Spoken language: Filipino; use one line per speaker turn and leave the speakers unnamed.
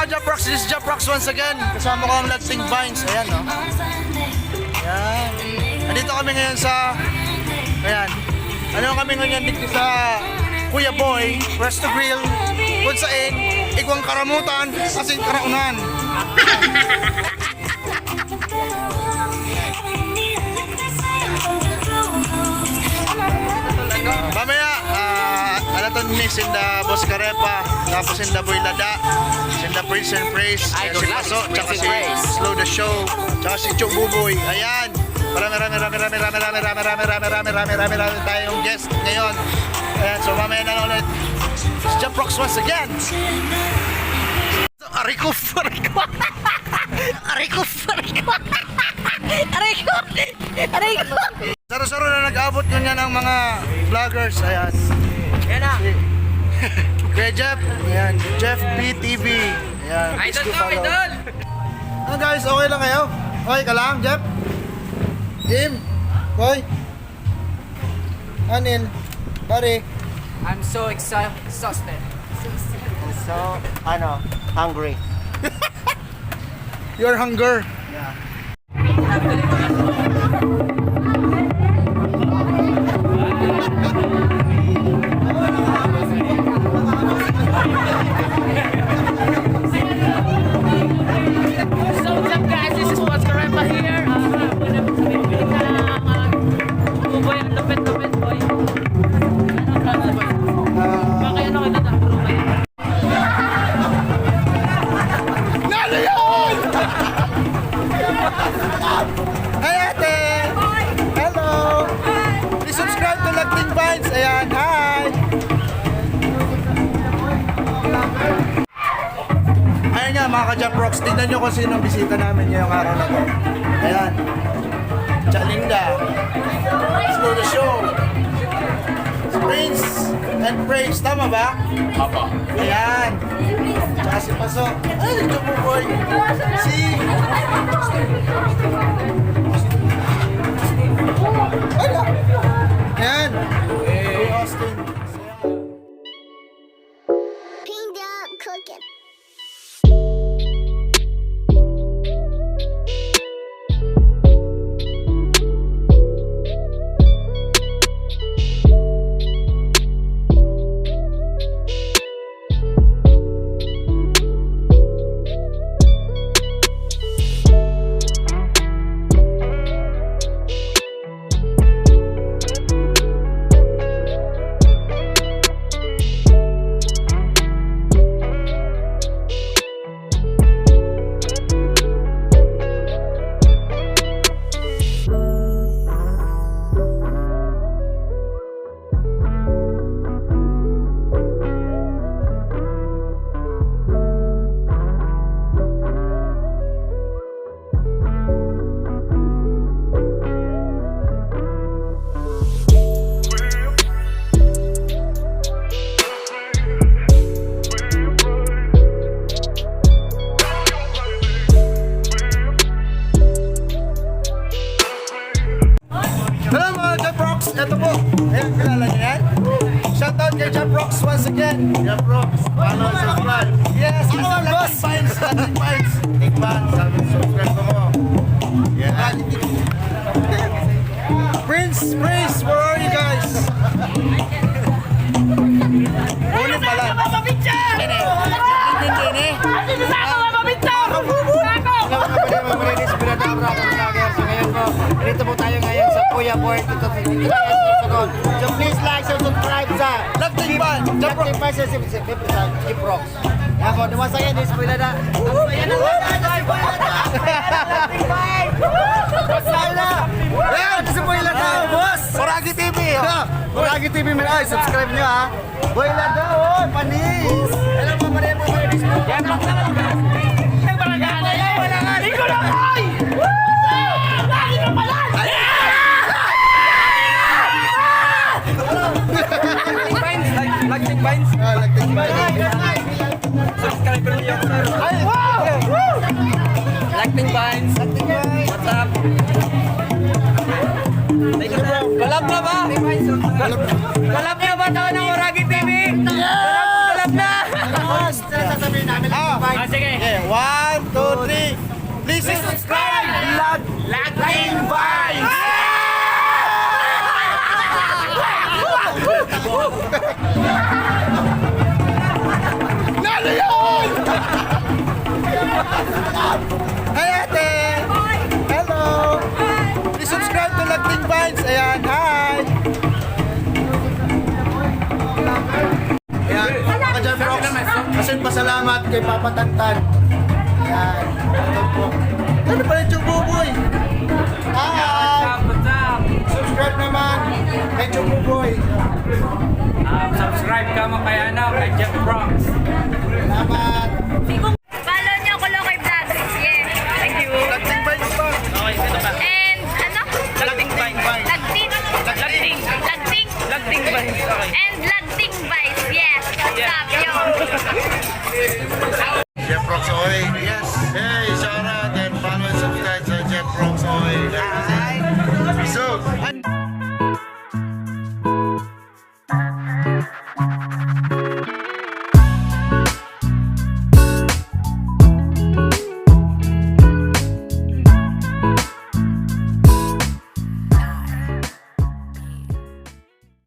mga Japrox, this is Japrox once again. Kasama ko ang Lagting Vines. Ayan, no? Ayan. Nandito kami ngayon sa... Ayan. Ano kami ngayon dito sa Kuya Boy, Resto Grill, kung saan igwang karamutan, kasing karaunan. Mamaya, alaton ni Sinda Boss KA-REPPA, tapos Sinda Boy Lada, Sinda Prince and Praise, si Paso, tsaka si Slow the Show, tsaka si Chu Buboy. Ayan, marami tayong guest ngayon. Ayan, so mamaya na ulit si Japrox once again. Ariko. Saro-saro na nag-abot yun yan ng mga vloggers. Ayan.
Yan na.
Kuya Jeff. Ayan. Jeff PTV. Ayan.
Idol to, idol.
Ano guys, okay lang kayo? Okay ka lang, Jeff? Jim? Boy? Anil? Pare?
I'm so exhausted.
So, hungry.
Your hunger.
Yeah.
So what's up guys, this is KA-REPPA here. Boy, ang lupit boy. Bakit ano kita ta?
Nalo yun! Hi ate! Hello! Please subscribe to Lagting Vines. Ayan, hi! Ayan nga mga ka-Japrox, tignan nyo kung sino ang bisita namin ngayong araw na to. Ayan. Chalinda. Slow the Show. Prince and Praise. Tama ba?
Papa.
Ayan. Tsaka si Paso. Ay, ito po boy. Si... Ano? Ayan. Hey, Austin.
Pinged up cooking.
Hello mga Japrox. Ito po. Ayan, kilala niyo yan? Shoutout kay Japrox once again. Japrox. Follow, subscribe. Yes, ako ang boss. Lagting Vines. Tikman. Subscribe ko mo. Yan. Prince, where are you guys? Huli pala.
Dito po tayo ngayon sa Kuya Boy. Dito sa SORSOGON. So please like and subscribe sa
Lagting Vines.
Lagting Vines sa Japrox. Yan po, once again, this is Kuya Lada. Ayan ang Lada! Lagting Vines! Ayan, this is Kuya Lada, boss!
Oragi TV.
Oragi TV, ay, subscribe nyo ha. Boy Lada, oh, panis! Alam mo, pareho mo sa Facebook. Yan,
Lagting Vines.
Lagting Vines.
Subscriber niyo ako sir. Lagting Vines. What's up? Thank you sir. Galap na ba? Galap na ba tayo ng Oragi TV? Galap na!
sasabihin namin Lagting Vines.
Sige.
1,000 pasalamat kay Papa Tantan. Yan. Ito po.
Ano pala yung Chububoy?
Hi!
What's up?
Subscribe naman kay Chumuboy.
Subscribe ka mo kay kay Jeff Bronx.
Salamat.
Follow niyo ako Lokoy Vlogs. Yeah.
Thank you.
Lagting Vines pa.
Okay, ito ba?
And ano?
Lagting Vines.
Lagting.
Lagting.
Lagting.
Lagting Vines. Okay.
And Lagting Vice. Yes. What's
Yeah.
up, yo?
Chef Rox, oy. Yes.
Hey,